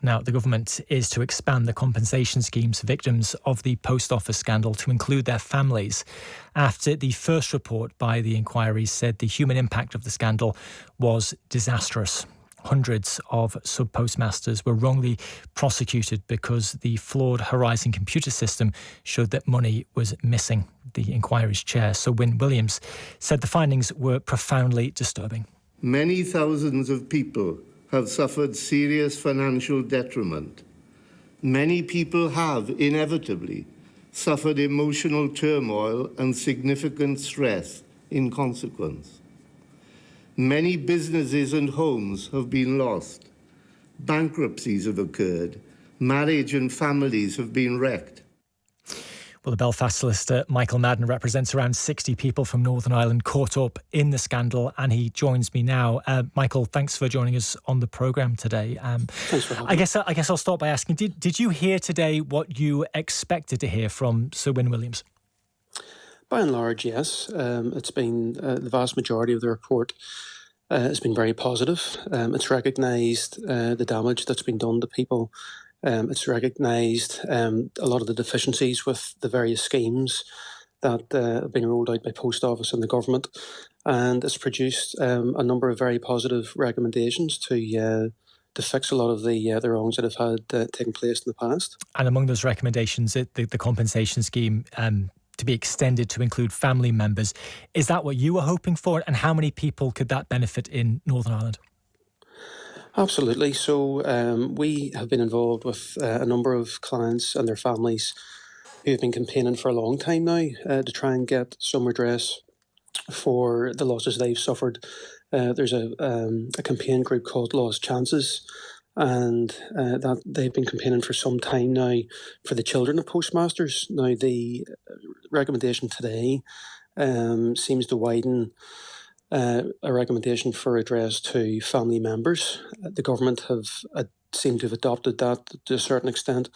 Now, the government is to expand the compensation schemes for victims of the post office scandal to include their families, after the first report by the inquiry said the human impact of the scandal was disastrous. Hundreds of sub-postmasters were wrongly prosecuted because the flawed Horizon computer system showed that money was missing. The inquiry's chair, Sir Wyn Williams, said the findings were profoundly disturbing. Many thousands of people have suffered serious financial detriment. Many people have, inevitably, suffered emotional turmoil and significant stress in consequence. Many businesses and homes have been lost. Bankruptcies have occurred. Marriage and families have been wrecked. Well, the Belfast solicitor Michael Madden represents around 60 people from Northern Ireland caught up in the scandal, and he joins me now. Michael, thanks for joining us on the programme today. Thanks for having me. I guess I'll start by asking, did you hear today what you expected to hear from Sir Wyn Williams? By and large, yes. It's been the vast majority of the report has been very positive. It's recognised the damage that's been done to people. It's recognised a lot of the deficiencies with the various schemes that have been rolled out by Post Office and the government, and it's produced a number of very positive recommendations to fix a lot of the wrongs that have had taken place in the past. And among those recommendations, the compensation scheme to be extended to include family members. Is that what you were hoping for? And how many people could that benefit in Northern Ireland? Absolutely. So we have been involved with a number of clients and their families who have been campaigning for a long time now to try and get some redress for the losses they've suffered. There's a campaign group called Lost Chances, and that they've been campaigning for some time now for the children of postmasters. Now, the recommendation today seems to widen a recommendation for redress to family members. The government have seem to have adopted that to a certain extent.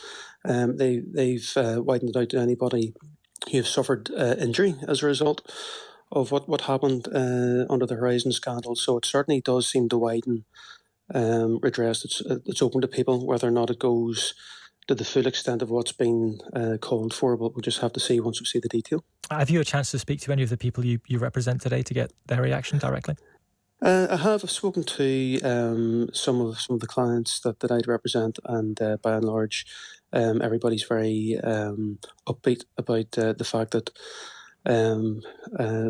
They've widened it out to anybody who have suffered injury as a result of what happened under the Horizon scandal. So it certainly does seem to widen redress. It's open to people. Whether or not it goes to the full extent of what's been called for, but we'll just have to see once we see the detail. Have you a chance to speak to any of the people you represent today to get their reaction directly? I've spoken to some of the clients that I'd represent, and by and large, everybody's very upbeat about the fact that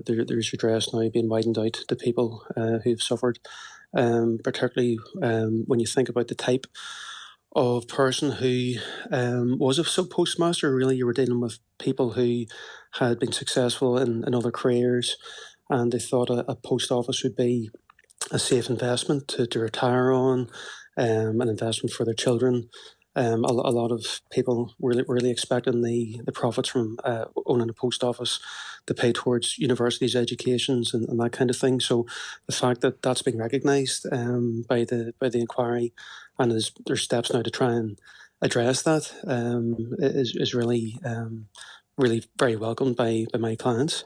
there's redress now being widened out to people who've suffered, particularly when you think about the type of person who was a sub-postmaster. Really, you were dealing with people who had been successful in other careers, and they thought a post office would be a safe investment to retire on, an investment for their children. A lot of people were really expecting the profits from owning a post office to pay towards universities' educations and that kind of thing. So the fact that that's been recognised by the inquiry, and there's steps now to try and address that, is really very welcomed by my clients.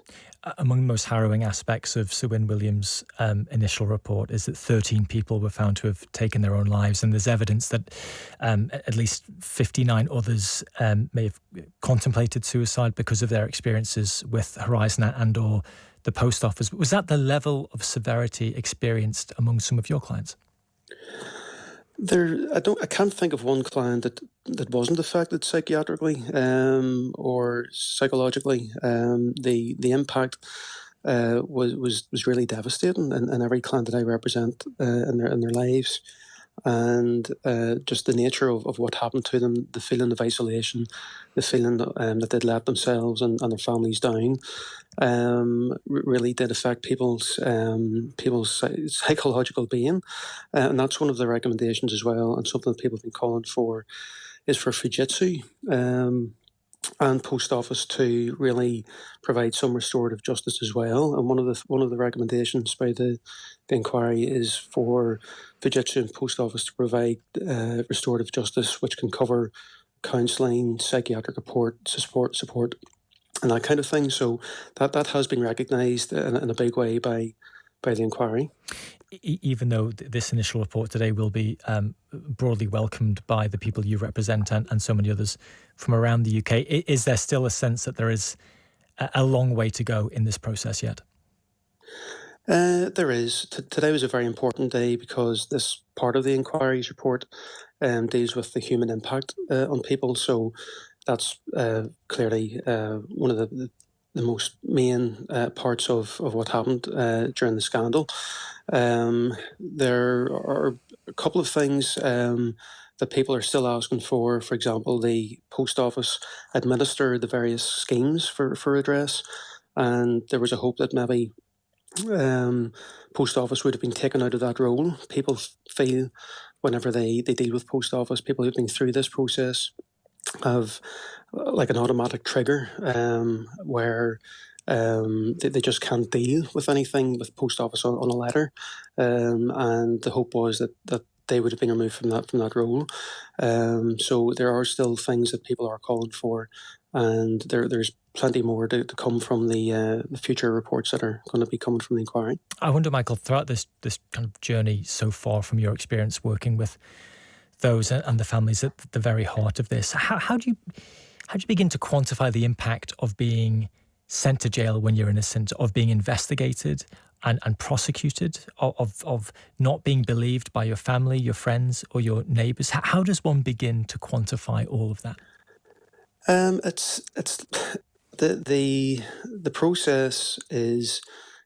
Among the most harrowing aspects of Sir Wyn Williams' initial report is that 13 people were found to have taken their own lives, and there's evidence that at least 59 others may have contemplated suicide because of their experiences with Horizon and or the post office. Was that the level of severity experienced among some of your clients? I can't think of one client that wasn't affected psychiatrically or psychologically. The impact was really devastating, and every client that I represent in their lives, and just the nature of what happened to them, the feeling of isolation, the feeling that they'd let themselves and their families down, really did affect people's psychological being, and that's one of the recommendations as well. And something that people have been calling for is for Fujitsu and Post Office to really provide some restorative justice as well. And one of the recommendations by the inquiry is for Fujitsu and Post Office to provide restorative justice, which can cover counselling, psychiatric support, and that kind of thing. So that has been recognised in a big way by by the inquiry. Even though this initial report today will be broadly welcomed by the people you represent and so many others from around the UK, is there still a sense that there is a long way to go in this process yet? There is. Today was a very important day because this part of the inquiry's report deals with the human impact on people. So that's clearly one of the most main parts of what happened during the scandal. There are a couple of things that people are still asking for. For example, the post office administer the various schemes for redress, and there was a hope that maybe post office would have been taken out of that role. People feel whenever they deal with post office, people who've been through this process have like an automatic trigger where they just can't deal with anything with post office on a letter, and the hope was that they would have been removed from that role. So there are still things that people are calling for, and there's plenty more to come from the future reports that are going to be coming from the inquiry. I wonder, Michael, throughout this kind of journey so far, from your experience working with those and the families at the very heart of this, how do you begin to quantify the impact of being sent to jail when you're innocent, of being investigated and prosecuted, of not being believed by your family, your friends, or your neighbours? How does one begin to quantify all of that? It's the process is,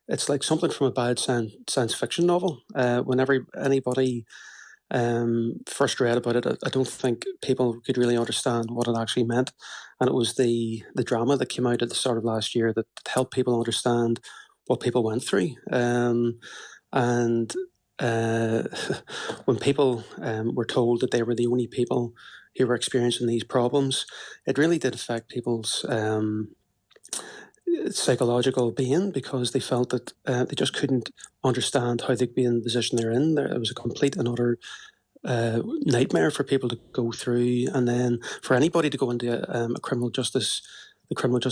it's like something from a bad science fiction novel. Whenever anybody first read about it, I don't think people could really understand what it actually meant. And it was the drama that came out at the start of last year that helped people understand what people went through. And when people were told that they were the only people who were experiencing these problems, it really did affect people's psychological being, because they felt that they just couldn't understand how they'd be in the position they're in. It was a complete and utter nightmare for people to go through, and then for anybody to go into the criminal justice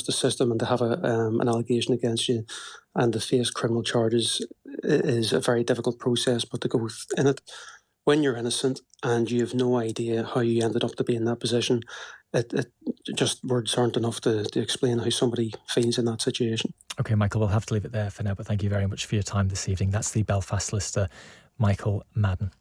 system and to have an allegation against you and to face criminal charges is a very difficult process. But to go in it when you're innocent and you have no idea how you ended up to be in that position, it just words aren't enough to explain how somebody feels in that situation. Okay, Michael, we'll have to leave it there for now, but thank you very much for your time this evening. That's the Belfast solicitor, Michael Madden.